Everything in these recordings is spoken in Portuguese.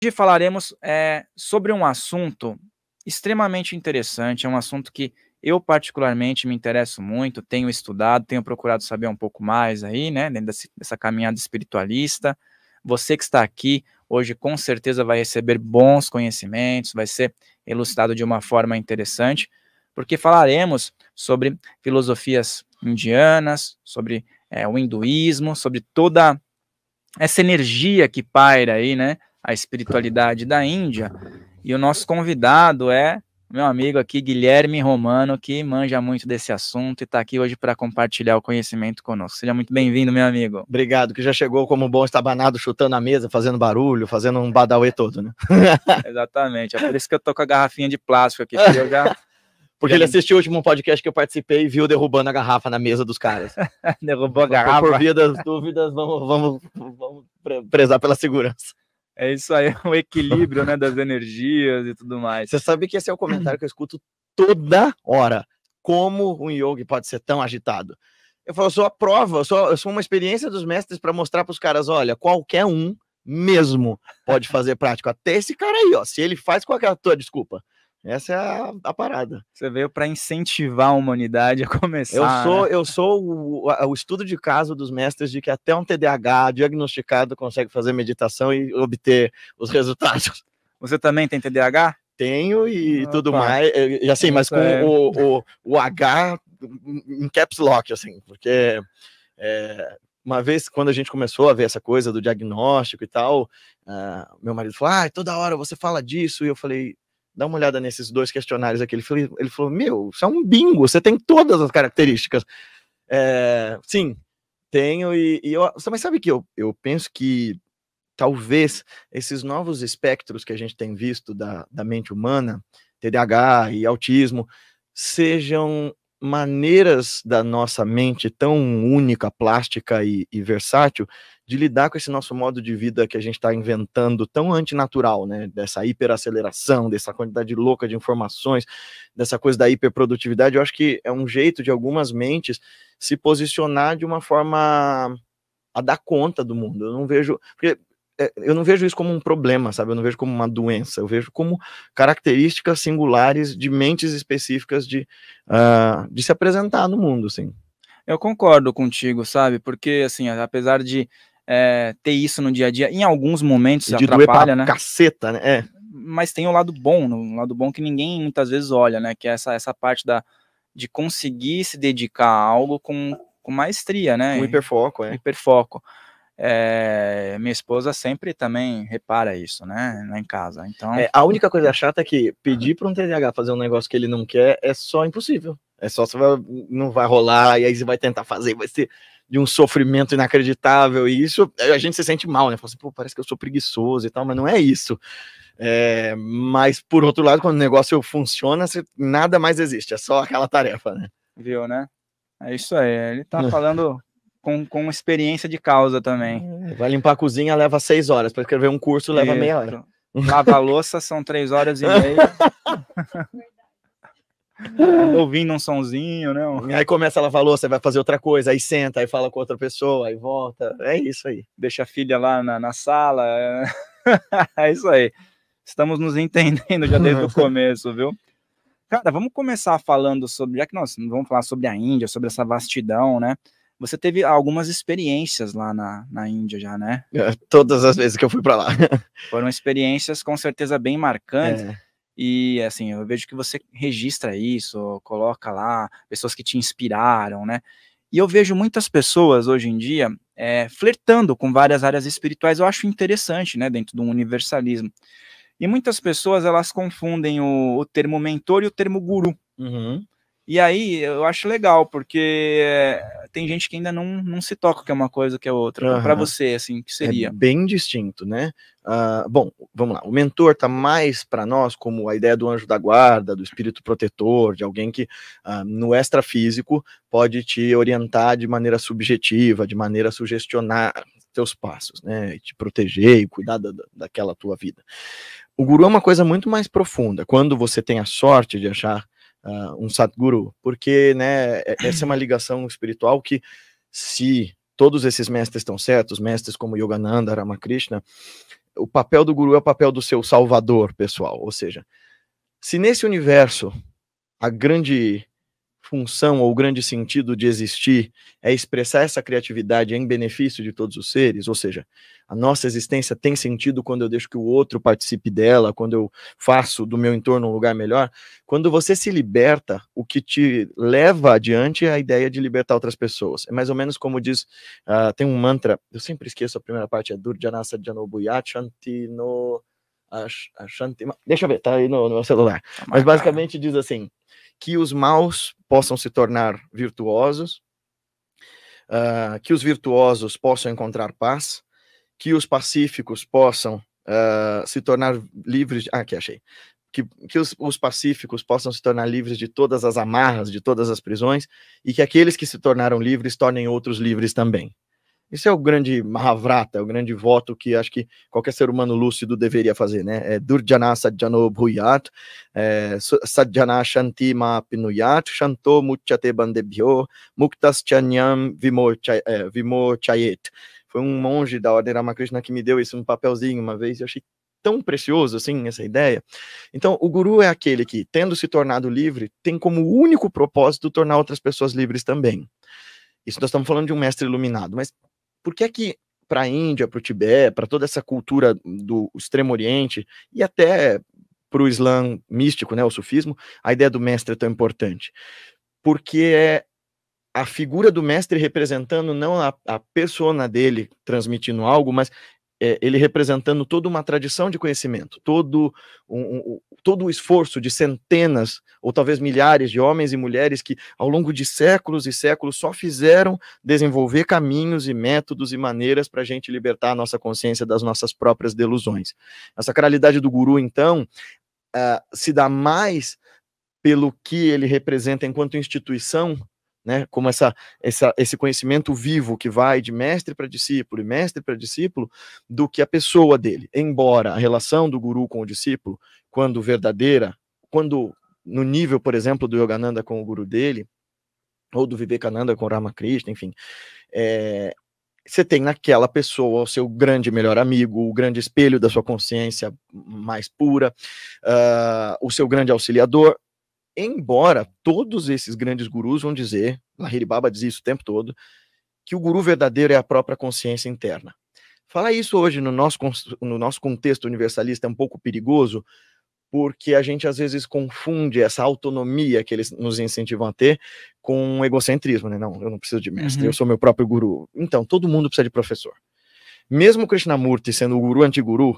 Hoje falaremos sobre um assunto extremamente interessante, é um assunto que eu particularmente me interesso muito, tenho estudado, tenho procurado saber um pouco mais aí, né, dentro dessa caminhada espiritualista. Você que está aqui hoje com certeza vai receber bons conhecimentos, vai ser elucidado de uma forma interessante, porque falaremos sobre filosofias indianas, sobre o hinduísmo, sobre toda essa energia que paira aí, né, a espiritualidade da Índia. E o nosso convidado é meu amigo aqui, Guilherme Romano, que manja muito desse assunto e está aqui hoje para compartilhar o conhecimento conosco. Seja muito bem-vindo, meu amigo. Obrigado, que já chegou como bom estabanado, chutando a mesa, fazendo barulho, fazendo um badauê todo, né? Exatamente, é por isso que eu tô com a garrafinha de plástico aqui, porque eu já... Porque ele assistiu o último podcast que eu participei e viu derrubando a garrafa na mesa dos caras. Derrubou a garrafa. Por via das dúvidas, vamos prezar pela segurança. É isso aí, o equilíbrio, né, das energias e tudo mais. Você sabe que esse é o comentário que eu escuto toda hora. Como um yogi pode ser tão agitado? Eu falo, eu sou a prova, eu sou uma experiência dos mestres para mostrar para os caras, olha, qualquer um mesmo pode fazer prático. Até esse cara aí, ó, se ele faz, qual é a tua desculpa? Essa é a parada. Você veio para incentivar a humanidade a começar. Eu sou o estudo de caso dos mestres de que até um TDAH diagnosticado consegue fazer meditação e obter os resultados. Você também tem TDAH? Tenho e tudo mais, assim, mas com o H em caps lock, assim, porque uma vez, quando a gente começou a ver essa coisa do diagnóstico e tal, meu marido falou, toda hora você fala disso, e eu falei, dá uma olhada nesses 2 questionários aqui. Ele falou, meu, isso é um bingo, você tem todas as características. Sim, tenho, mas sabe que eu penso que talvez esses novos espectros que a gente tem visto da mente humana, TDAH e autismo, sejam maneiras da nossa mente tão única, plástica e versátil de lidar com esse nosso modo de vida que a gente está inventando tão antinatural, né? Dessa hiperaceleração, dessa quantidade louca de informações, dessa coisa da hiperprodutividade. Eu acho que é um jeito de algumas mentes se posicionar de uma forma a dar conta do mundo. Eu não vejo isso como um problema, sabe? Eu não vejo como uma doença, eu vejo como características singulares de mentes específicas de se apresentar no mundo, assim. Eu concordo contigo, sabe? Porque, assim, apesar de ter isso no dia a dia, em alguns momentos de atrapalha, né? Caceta, né? Mas tem o lado bom que ninguém muitas vezes olha, né? Que é essa parte de conseguir se dedicar a algo com maestria, né? Um hiperfoco, Hiperfoco. Minha esposa sempre também repara isso, né? Lá em casa. Então... a única coisa chata é que pedir para um TDAH fazer um negócio que ele não quer é só impossível. É só não vai rolar, e aí você vai tentar fazer, vai ser de um sofrimento inacreditável, e isso a gente se sente mal, né? Fala assim, pô, parece que eu sou preguiçoso e tal, mas não é isso. Mas, por outro lado, quando o negócio funciona, nada mais existe, é só aquela tarefa, né? Viu, né? É isso aí, ele tá falando com experiência de causa também. Vai limpar a cozinha, leva 6 horas, para escrever um curso leva isso. Meia hora. Lavar a louça são 3 horas e meia. Ouvindo um sonzinho, né? Aí começa a lavar a louça, vai fazer outra coisa, aí senta, aí fala com outra pessoa, aí volta, é isso aí. Deixa a filha lá na sala, é isso aí. Estamos nos entendendo já desde o começo, viu? Cara, vamos começar falando sobre, já que nós vamos falar sobre a Índia, sobre essa vastidão, né? Você teve algumas experiências lá na Índia já, né? Todas as vezes que eu fui para lá. Foram experiências com certeza bem marcantes. E assim, eu vejo que você registra isso, coloca lá pessoas que te inspiraram, né? E eu vejo muitas pessoas hoje em dia flertando com várias áreas espirituais. Eu acho interessante, né? Dentro do universalismo. E muitas pessoas, elas confundem o termo mentor e o termo guru. Uhum. E aí, eu acho legal, porque tem gente que ainda não se toca que é uma coisa que é outra. Para você, assim, que seria? É bem distinto, né? Bom, vamos lá. O mentor está mais para nós como a ideia do anjo da guarda, do espírito protetor, de alguém que no extrafísico pode te orientar de maneira subjetiva, de maneira a sugestionar teus passos, né? E te proteger e cuidar daquela tua vida. O guru é uma coisa muito mais profunda. Quando você tem a sorte de achar um Satguru, porque, né, essa é uma ligação espiritual que, se todos esses mestres estão certos, mestres como Yogananda, Ramakrishna, o papel do guru é o papel do seu salvador, pessoal. Ou seja, se nesse universo a grande função ou o grande sentido de existir é expressar essa criatividade em benefício de todos os seres, ou seja, a nossa existência tem sentido quando eu deixo que o outro participe dela, quando eu faço do meu entorno um lugar melhor. Quando você se liberta, o que te leva adiante é a ideia de libertar outras pessoas. É mais ou menos como diz, tem um mantra, eu sempre esqueço a primeira parte, é Durjana Sadjano Bhuyat Shanti no... Shanti, deixa eu ver, tá aí no meu celular. Mas basicamente diz assim, que os maus possam se tornar virtuosos, que os virtuosos possam encontrar paz, que os pacíficos possam se tornar livres... aqui achei. Que os pacíficos possam se tornar livres de todas as amarras, de todas as prisões, e que aqueles que se tornaram livres tornem outros livres também. Isso é o grande Mahavrata, o grande voto que acho que qualquer ser humano lúcido deveria fazer, né? Durjana Sadjano Bhuyat, Sadjana Shanti Mapinuyat, Shanto Muchyate Bandebhyo, Muktas Chanyam Vimochayet. Foi um monge da Ordem Ramakrishna que me deu isso, um papelzinho uma vez, e eu achei tão precioso, assim, essa ideia. Então, o guru é aquele que, tendo se tornado livre, tem como único propósito tornar outras pessoas livres também. Isso nós estamos falando de um mestre iluminado, mas por que é que para a Índia, para o Tibete, para toda essa cultura do Extremo Oriente e até para o Islã místico, né, o sufismo, a ideia do mestre é tão importante? Porque é a figura do mestre representando não a persona dele transmitindo algo, mas ele representando toda uma tradição de conhecimento, todo o esforço de centenas ou talvez milhares de homens e mulheres que ao longo de séculos e séculos só fizeram desenvolver caminhos e métodos e maneiras para a gente libertar a nossa consciência das nossas próprias delusões. A sacralidade do guru, então, se dá mais pelo que ele representa enquanto instituição, né, como esse conhecimento vivo que vai de mestre para discípulo e mestre para discípulo, do que a pessoa dele. Embora a relação do guru com o discípulo, quando verdadeira, quando no nível, por exemplo, do Yogananda com o guru dele, ou do Vivekananda com o Ramakrishna, enfim, você tem naquela pessoa o seu grande melhor amigo, o grande espelho da sua consciência mais pura, o seu grande auxiliador. Embora todos esses grandes gurus vão dizer, Lahiri Baba diz isso o tempo todo, que o guru verdadeiro é a própria consciência interna. Falar isso hoje no nosso contexto universalista é um pouco perigoso, porque a gente às vezes confunde essa autonomia que eles nos incentivam a ter com egocentrismo, né? Não, eu não preciso de mestre, eu sou meu próprio guru. Então, todo mundo precisa de professor. Mesmo Krishnamurti sendo o guru anti-guru,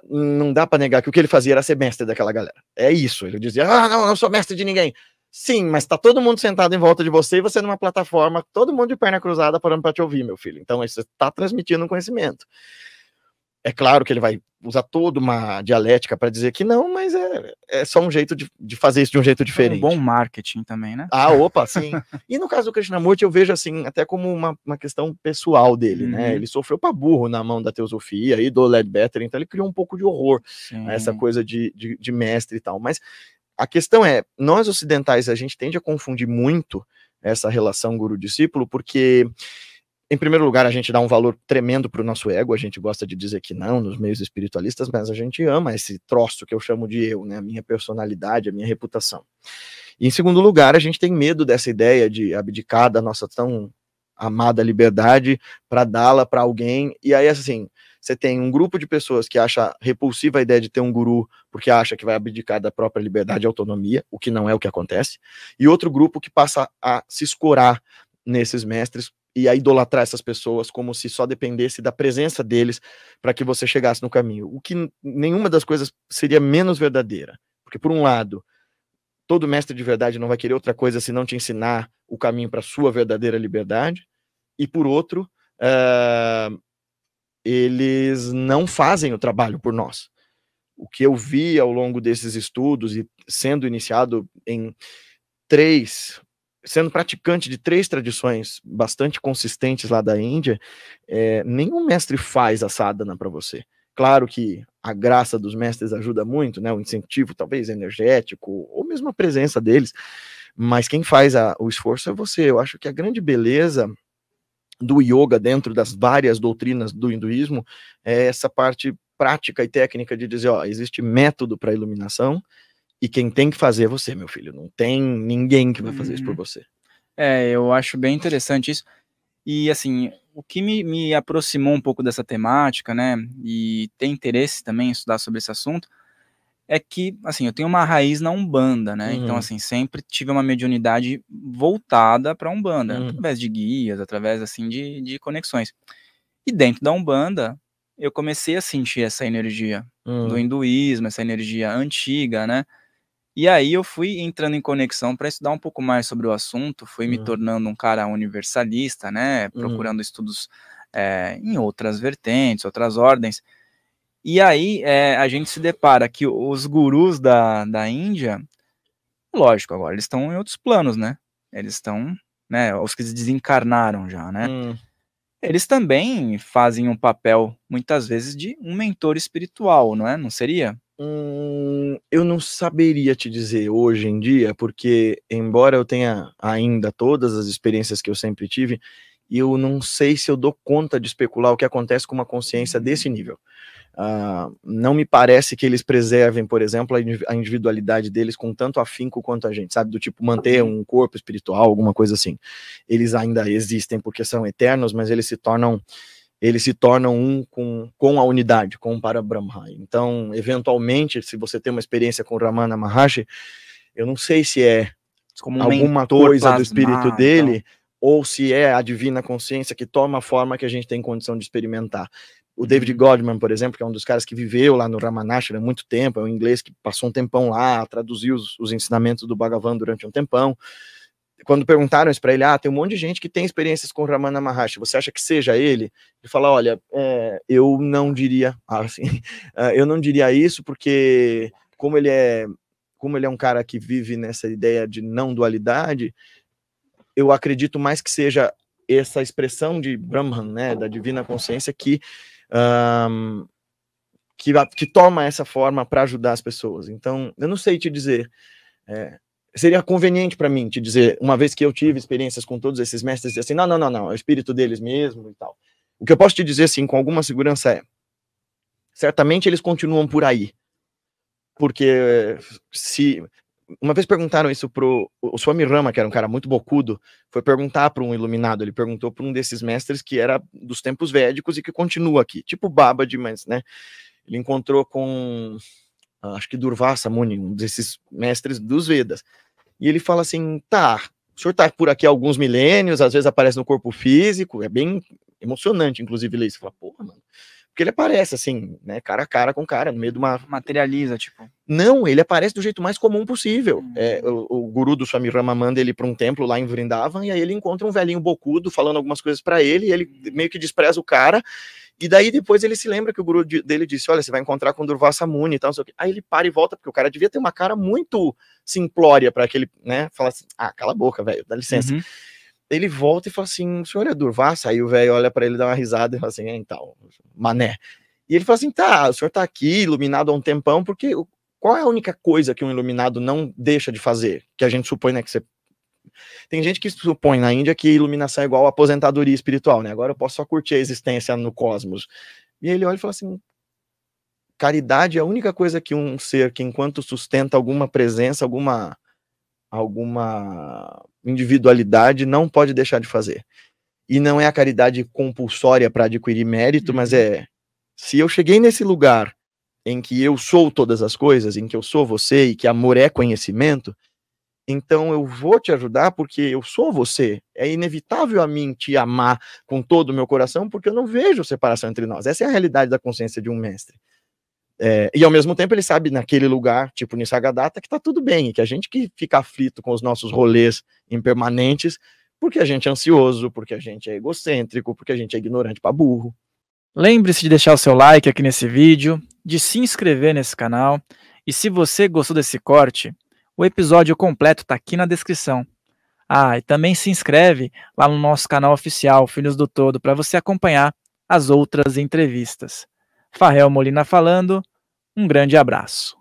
não dá para negar que o que ele fazia era ser mestre daquela galera. É isso, ele dizia, não, eu não sou mestre de ninguém. Sim, mas tá todo mundo sentado em volta de você e você numa plataforma, todo mundo de perna cruzada parando para te ouvir, meu filho. Então você está transmitindo um conhecimento. É claro que ele vai usar toda uma dialética para dizer que não, mas é só um jeito de fazer isso de um jeito diferente. É um bom marketing também, né? Opa, sim. E no caso do Krishnamurti, eu vejo assim, até como uma questão pessoal dele, né? Ele sofreu pra burro na mão da teosofia e do Leadbetter, então ele criou um pouco de horror a essa coisa de mestre e tal. Mas a questão é, nós ocidentais, a gente tende a confundir muito essa relação guru-discípulo, porque... Em primeiro lugar, a gente dá um valor tremendo para o nosso ego, a gente gosta de dizer que não nos meios espiritualistas, mas a gente ama esse troço que eu chamo de eu, né? A minha personalidade, a minha reputação. E em segundo lugar, a gente tem medo dessa ideia de abdicar da nossa tão amada liberdade para dá-la para alguém, e aí assim, você tem um grupo de pessoas que acha repulsiva a ideia de ter um guru porque acha que vai abdicar da própria liberdade e autonomia, o que não é o que acontece, e outro grupo que passa a se escorar nesses mestres e a idolatrar essas pessoas como se só dependesse da presença deles para que você chegasse no caminho. O que nenhuma das coisas seria menos verdadeira. Porque, por um lado, todo mestre de verdade não vai querer outra coisa se não te ensinar o caminho para a sua verdadeira liberdade. E, por outro, eles não fazem o trabalho por nós. O que eu vi ao longo desses estudos e sendo iniciado sendo praticante de 3 tradições bastante consistentes lá da Índia, nenhum mestre faz a sadhana para você. Claro que a graça dos mestres ajuda muito, né, o incentivo talvez energético, ou mesmo a presença deles, mas quem faz o esforço é você. Eu acho que a grande beleza do yoga dentro das várias doutrinas do hinduísmo é essa parte prática e técnica de dizer, ó, existe método para iluminação e quem tem que fazer é você, meu filho. Não tem ninguém que vai fazer isso por você. Eu acho bem interessante isso. E, assim, o que me aproximou um pouco dessa temática, né, e tem interesse também em estudar sobre esse assunto, é que, assim, eu tenho uma raiz na Umbanda, né, então, assim, sempre tive uma mediunidade voltada para a Umbanda, através de guias, através, assim, de conexões. E dentro da Umbanda, eu comecei a sentir essa energia do hinduísmo, essa energia antiga, né, e aí eu fui entrando em conexão para estudar um pouco mais sobre o assunto, fui me tornando um cara universalista, né, procurando estudos em outras vertentes, outras ordens. E aí a gente se depara que os gurus da Índia, lógico, agora eles estão em outros planos, né? Eles estão, né, os que desencarnaram já, né? Eles também fazem um papel, muitas vezes, de um mentor espiritual, não é? Não seria? Eu não saberia te dizer hoje em dia, porque embora eu tenha ainda todas as experiências que eu sempre tive, eu não sei se eu dou conta de especular o que acontece com uma consciência desse nível. Não me parece que eles preservem, por exemplo, a individualidade deles com tanto afinco quanto a gente, sabe? Do tipo, manter um corpo espiritual, alguma coisa assim. Eles ainda existem porque são eternos, mas eles se tornam um com a unidade, com o Parabrahma. Então, eventualmente, se você tem uma experiência com o Ramana Maharshi, eu não sei se é como alguma coisa do espírito dele, ou se é a divina consciência que toma a forma que a gente tem condição de experimentar. O David Godman, por exemplo, que é um dos caras que viveu lá no Ramanashram há muito tempo, é um inglês que passou um tempão lá, traduziu os ensinamentos do Bhagavan durante um tempão. Quando perguntaram isso para ele, tem um monte de gente que tem experiências com Ramana Maharshi, você acha que seja ele? Ele fala, olha, eu não diria, eu não diria isso, porque como ele é um cara que vive nessa ideia de não dualidade, eu acredito mais que seja essa expressão de Brahman, né, da divina consciência, que toma essa forma para ajudar as pessoas. Então, eu não sei te dizer. Seria conveniente para mim te dizer, uma vez que eu tive experiências com todos esses mestres, assim, não, é o espírito deles mesmo e tal. O que eu posso te dizer, assim, com alguma segurança certamente eles continuam por aí. Porque uma vez perguntaram isso o Swami Rama, que era um cara muito bocudo, foi perguntar para um iluminado, ele perguntou para um desses mestres que era dos tempos védicos e que continua aqui, tipo Babaji, mas, né, ele encontrou com, acho que Durvasa Muni, um desses mestres dos Vedas, e ele fala assim, o senhor tá por aqui há alguns milênios, às vezes aparece no corpo físico, é bem emocionante, inclusive, ler isso, fala, porra, mano, porque ele aparece assim, né, cara a cara com cara, no meio de uma... Materializa, tipo... Não, ele aparece do jeito mais comum possível. O guru do Swami Rama manda ele para um templo lá em Vrindavan, e aí ele encontra um velhinho bocudo falando algumas coisas para ele, e ele meio que despreza o cara, e daí depois ele se lembra que o guru dele disse, olha, você vai encontrar com Durvasa Muni e tal, não sei o quê. Aí ele para e volta, porque o cara devia ter uma cara muito simplória para aquele, né, fala assim, cala a boca, velho, dá licença. Ele volta e fala assim, o senhor é Durvasa? Aí o velho olha para ele, dá uma risada e fala assim, então, mané. E ele fala assim, o senhor tá aqui iluminado há um tempão, porque qual é a única coisa que um iluminado não deixa de fazer? Que a gente supõe, né, que você... Tem gente que supõe na Índia que iluminação é igual a aposentadoria espiritual, né? Agora eu posso só curtir a existência no cosmos. E ele olha e fala assim, caridade é a única coisa que um ser que enquanto sustenta alguma presença, alguma individualidade, não pode deixar de fazer. E não é a caridade compulsória para adquirir mérito, mas se eu cheguei nesse lugar em que eu sou todas as coisas, em que eu sou você e que amor é conhecimento, então eu vou te ajudar porque eu sou você. É inevitável a mim te amar com todo o meu coração, porque eu não vejo separação entre nós. Essa é a realidade da consciência de um mestre. E ao mesmo tempo ele sabe naquele lugar, tipo Nisargadatta, que tá tudo bem, e que a gente que fica aflito com os nossos rolês impermanentes, porque a gente é ansioso, porque a gente é egocêntrico, porque a gente é ignorante pra burro. Lembre-se de deixar o seu like aqui nesse vídeo, de se inscrever nesse canal, e se você gostou desse corte, o episódio completo tá aqui na descrição. E também se inscreve lá no nosso canal oficial, Filhos do Todo, para você acompanhar as outras entrevistas. Farrell Molina falando, um grande abraço.